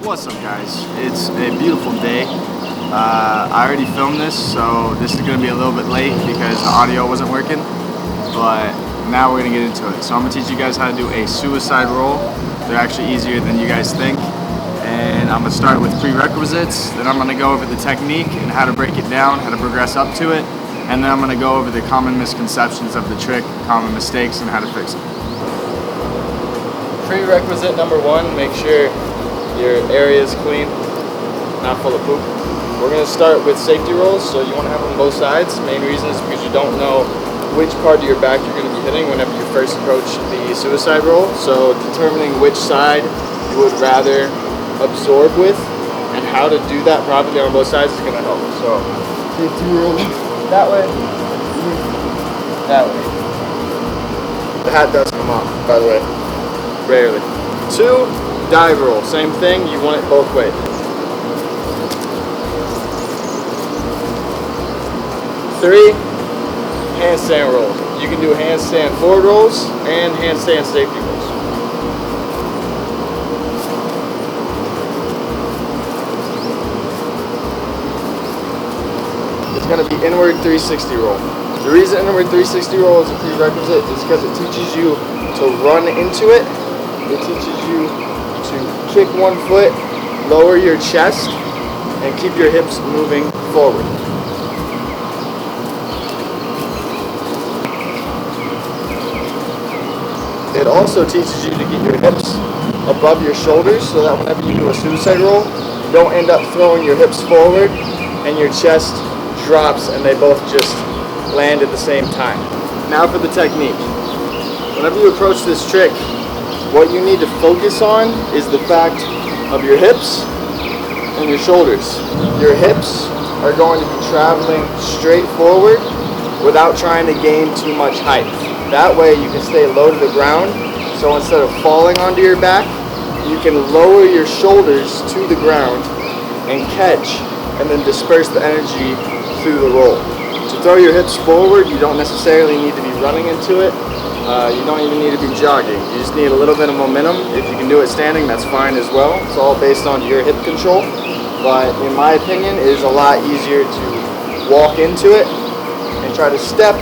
What's up, guys? It's a beautiful day. I already filmed this, so this is going to be a little bit late because the audio wasn't working, but now we're going to get into it. So I'm going to teach you guys how to do a suicide roll. They're actually easier than you guys think, and I'm going to start with prerequisites, then I'm going to go over the technique and how to break it down, how to progress up to it, and then I'm going to go over the common misconceptions of the trick, common mistakes, and how to fix it. Prerequisite number one, make sure your area is clean, not full of poop. We're going to start with safety rolls, so you want to have them on both sides. Main reason is because you don't know which part of your back you're going to be hitting whenever you first approach the suicide roll. So determining which side you would rather absorb with and how to do that properly on both sides is going to help. So safety roll that way, that way. The hat does come off, by the way, rarely. 2, dive roll, same thing, you want it both ways. 3, handstand rolls. You can do handstand forward rolls and handstand safety rolls. It's going to be inward 360 roll. The reason inward 360 roll is a prerequisite is because it teaches you to run into it. It teaches you to kick one foot, lower your chest, and keep your hips moving forward. It also teaches you to get your hips above your shoulders so that whenever you do a suicide roll, you don't end up throwing your hips forward and your chest drops and they both just land at the same time. Now for the technique. Whenever you approach this trick, what you need to focus on is the fact of your hips and your shoulders. Your hips are going to be traveling straight forward without trying to gain too much height. That way you can stay low to the ground, so instead of falling onto your back, you can lower your shoulders to the ground and catch and then disperse the energy through the roll. To throw your hips forward, you don't necessarily need to be running into it. You don't even need to be jogging. You just need a little bit of momentum. If you can do it standing, that's fine as well. It's all based on your hip control. But in my opinion, it is a lot easier to walk into it and try to step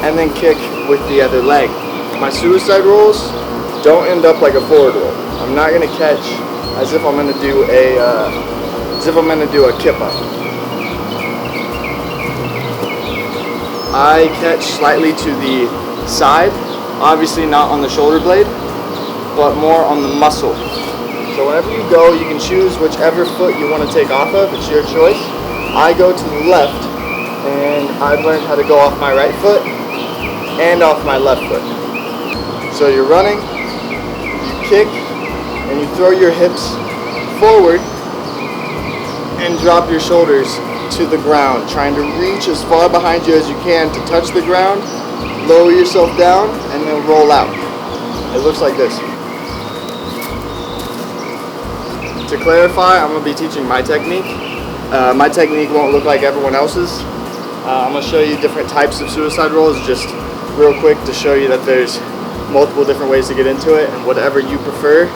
and then kick with the other leg. My suicide rolls don't end up like a forward roll. I'm not going to catch as if I'm going to do a kip up. I catch slightly to the side, obviously not on the shoulder blade, but more on the muscle. So whenever you go, you can choose whichever foot you want to take off of. It's your choice. I go to the left, and I've learned how to go off my right foot and off my left foot. So you're running, you kick, and you throw your hips forward and drop your shoulders to the ground, trying to reach as far behind you as you can to touch the ground, lower yourself down, and then roll out. It looks like this. To clarify, I'm going to be teaching my technique. My technique won't look like everyone else's. I'm going to show you different types of suicide rolls just real quick to show you that there's multiple different ways to get into it, and whatever you prefer,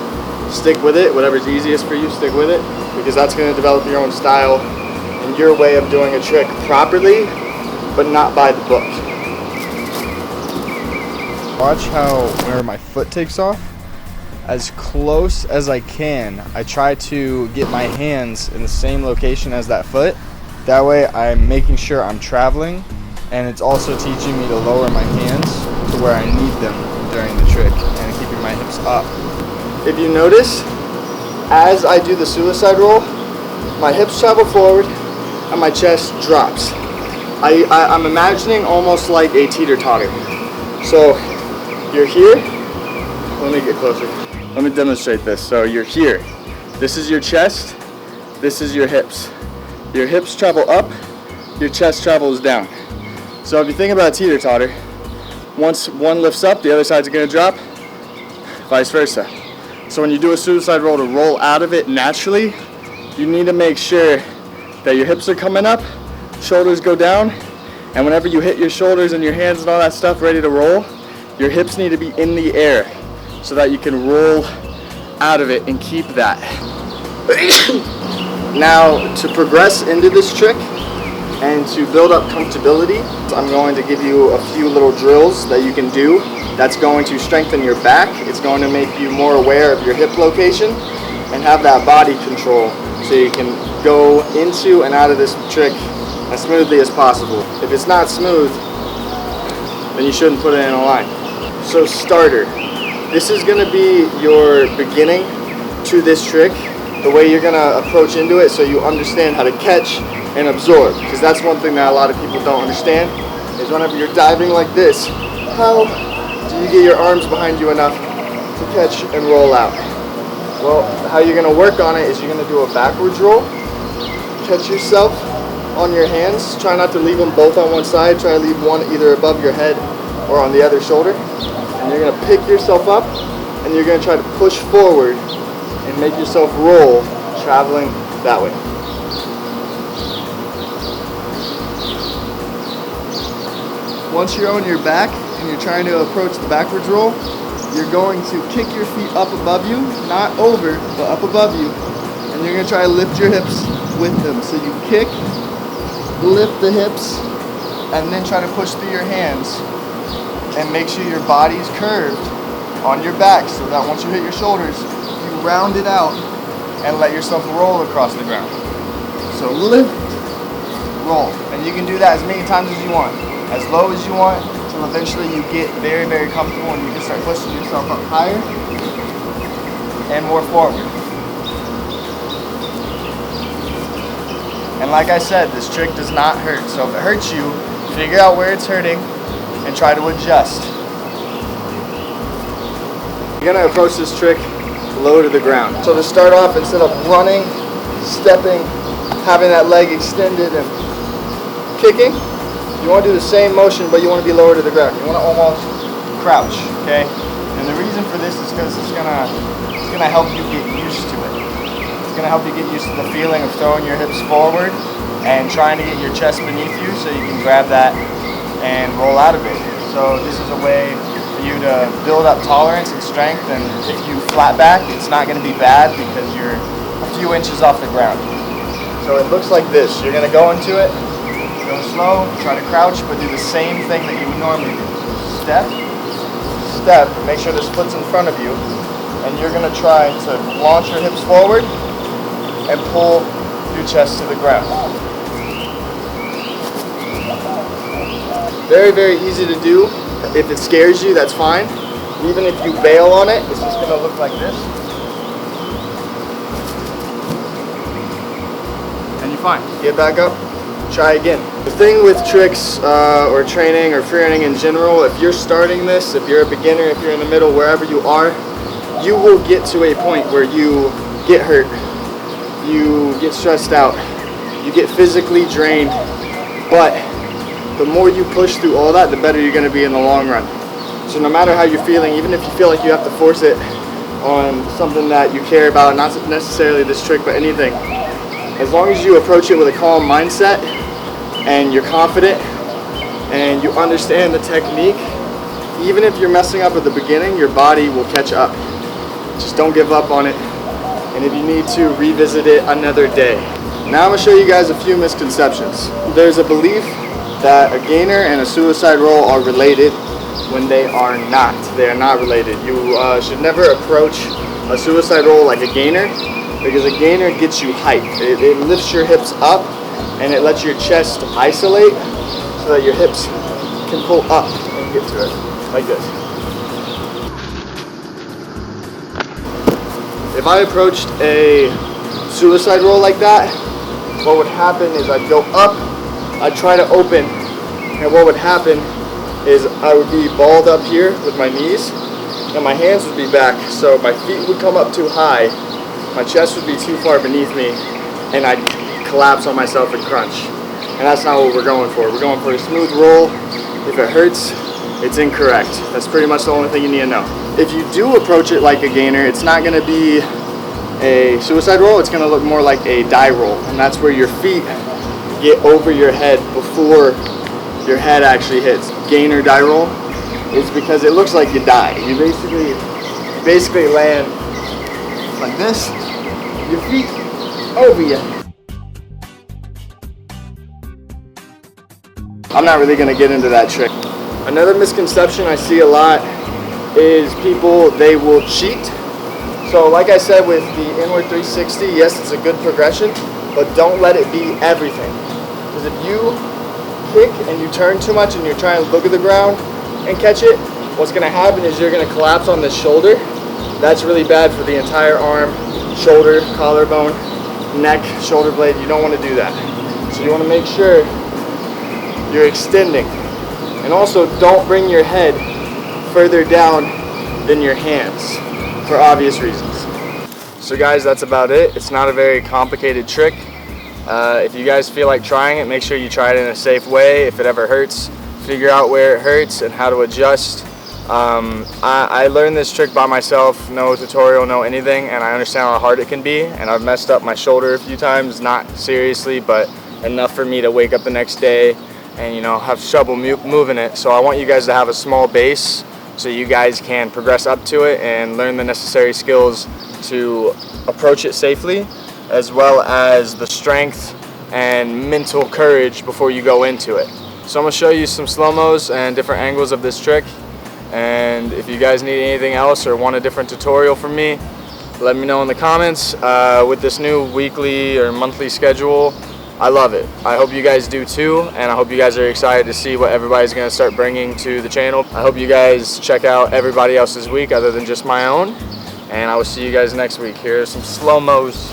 stick with it. Whatever's easiest for you, stick with it, because that's going to develop your own style and your way of doing a trick properly, but not by the book. Watch how whenever my foot takes off, as close as I can, I try to get my hands in the same location as that foot. That way I'm making sure I'm traveling, and it's also teaching me to lower my hands to where I need them during the trick and keeping my hips up. If you notice, as I do the suicide roll, my hips travel forward and my chest drops. I'm imagining almost like a teeter-totter. So you're here. Let me get closer. Let me demonstrate this. So you're here. This is your chest. This is your hips. Your hips travel up. Your chest travels down. So if you think about a teeter-totter, once one lifts up, the other side's going to drop. Vice versa. So when you do a suicide roll to roll out of it naturally, you need to make sure that your hips are coming up, shoulders go down, and whenever you hit your shoulders and your hands and all that stuff ready to roll, your hips need to be in the air so that you can roll out of it and keep that. Now, to progress into this trick and to build up comfortability, I'm going to give you a few little drills that you can do. That's going to strengthen your back. It's going to make you more aware of your hip location and have that body control so you can go into and out of this trick as smoothly as possible. If it's not smooth, then you shouldn't put it in a line. So starter. This is going to be your beginning to this trick, the way you're going to approach into it so you understand how to catch and absorb. Because that's one thing that a lot of people don't understand, is whenever you're diving like this, how do you get your arms behind you enough to catch and roll out? Well, how you're going to work on it is you're going to do a backwards roll, catch yourself on your hands, try not to leave them both on one side, try to leave one either above your head or on the other shoulder, and you're going to pick yourself up and you're going to try to push forward and make yourself roll, traveling that way. Once you're on your back and you're trying to approach the backwards roll, you're going to kick your feet up above you, not over, but up above you, and you're going to try to lift your hips with them. So you kick, lift the hips, and then try to push through your hands and make sure your body's curved on your back so that once you hit your shoulders, you round it out and let yourself roll across the ground. So lift, roll, and you can do that as many times as you want, as low as you want, until eventually you get very, very comfortable and you can start pushing yourself up higher and more forward. And like I said, this trick does not hurt. So if it hurts you, figure out where it's hurting and try to adjust. You're gonna approach this trick low to the ground. So to start off, instead of running, stepping, having that leg extended and kicking, you want to do the same motion, but you want to be lower to the ground. You want to almost crouch, okay? And the reason for this is because it's gonna help you get used to it. It's gonna help you get used to the feeling of throwing your hips forward and trying to get your chest beneath you so you can grab that and roll out of it. So this is a way for you to build up tolerance and strength, and if you flat back, it's not gonna be bad because you're a few inches off the ground. So it looks like this. You're gonna go into it, go slow, try to crouch, but do the same thing that you would normally do. Step, step, make sure this foot's in front of you, and you're gonna try to launch your hips forward and pull your chest to the ground. Very, very easy to do. If it scares you, that's fine. Even if you bail on it, it's just gonna look like this. And you're fine. Get back up, try again. The thing with tricks or training or free running in general, if you're starting this, if you're a beginner, if you're in the middle, wherever you are, you will get to a point where you get hurt, you get stressed out, you get physically drained, but the more you push through all that, the better you're going to be in the long run. So no matter how you're feeling, even if you feel like you have to force it on something that you care about, not necessarily this trick, but anything, as long as you approach it with a calm mindset and you're confident and you understand the technique, even if you're messing up at the beginning, your body will catch up. Just don't give up on it, and if you need to, revisit it another day. Now I'm going to show you guys a few misconceptions. There's a belief that a gainer and a suicide roll are related when they are not. They are not related. You should never approach a suicide roll like a gainer, because a gainer gets you height. It lifts your hips up and it lets your chest isolate so that your hips can pull up and get to it, like this. If I approached a suicide roll like that, what would happen is I'd go up, I'd try to open, and what would happen is I would be balled up here with my knees, and my hands would be back, so my feet would come up too high, my chest would be too far beneath me, and I'd collapse on myself and crunch. And that's not what we're going for. We're going for a smooth roll. If it hurts, it's incorrect. That's pretty much the only thing you need to know. If you do approach it like a gainer, it's not going to be a suicide roll, it's going to look more like a die roll, and that's where your feet get over your head before your head actually hits. Gainer die roll is because it looks like you die. You basically land like this, your feet over you. I'm not really gonna get into that trick. Another misconception I see a lot is people, they will cheat. So like I said with the inward 360, yes, it's a good progression, but don't let it be everything. Because if you kick and you turn too much and you're trying to look at the ground and catch it, what's gonna happen is you're gonna collapse on the shoulder. That's really bad for the entire arm, shoulder, collarbone, neck, shoulder blade. You don't wanna do that. So you wanna make sure you're extending. And also don't bring your head further down than your hands for obvious reasons. So guys, that's about it. It's not a very complicated trick. If you guys feel like trying it, make sure you try it in a safe way. If it ever hurts, figure out where it hurts and how to adjust. I learned this trick by myself, no tutorial, no anything, and I understand how hard it can be, and I've messed up my shoulder a few times, not seriously, but enough for me to wake up the next day and have trouble moving it. So I want you guys to have a small base so you guys can progress up to it and learn the necessary skills to approach it safely, as well as the strength and mental courage before you go into it. So I'm going to show you some slow-mos and different angles of this trick, and if you guys need anything else or want a different tutorial from me, let me know in the comments. With this new weekly or monthly schedule, I love it. I hope you guys do too, and I hope you guys are excited to see what everybody's going to start bringing to the channel. I hope you guys check out everybody else's week other than just my own, and I will see you guys next week. Here are some slow-mos.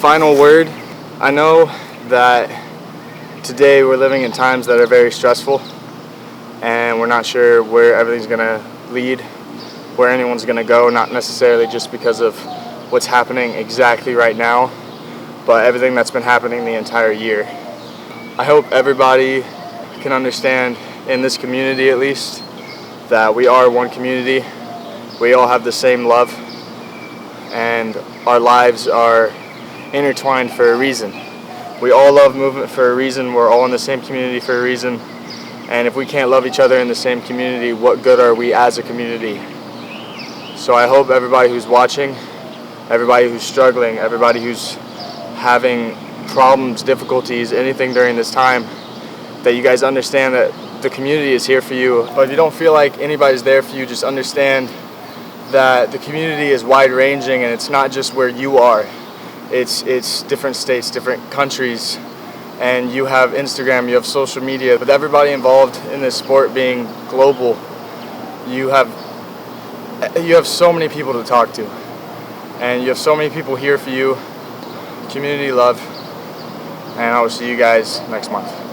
Final word, I know that today we're living in times that are very stressful and we're not sure where everything's going to lead, where anyone's going to go, not necessarily just because of what's happening exactly right now, but everything that's been happening the entire year. I hope everybody can understand, in this community at least, that we are one community. We all have the same love, and our lives are intertwined for a reason. We all love movement for a reason. We're all in the same community for a reason. And if we can't love each other in the same community, what good are we as a community? So I hope everybody who's watching, everybody who's struggling, everybody who's having problems, difficulties, anything during this time, that you guys understand that the community is here for you. But if you don't feel like anybody's there for you, just understand that the community is wide-ranging, and it's not just where you are. It's different states, different countries, and you have Instagram, you have social media. With everybody involved in this sport being global, you have so many people to talk to, and you have so many people here for you. Community love, and I will see you guys next month.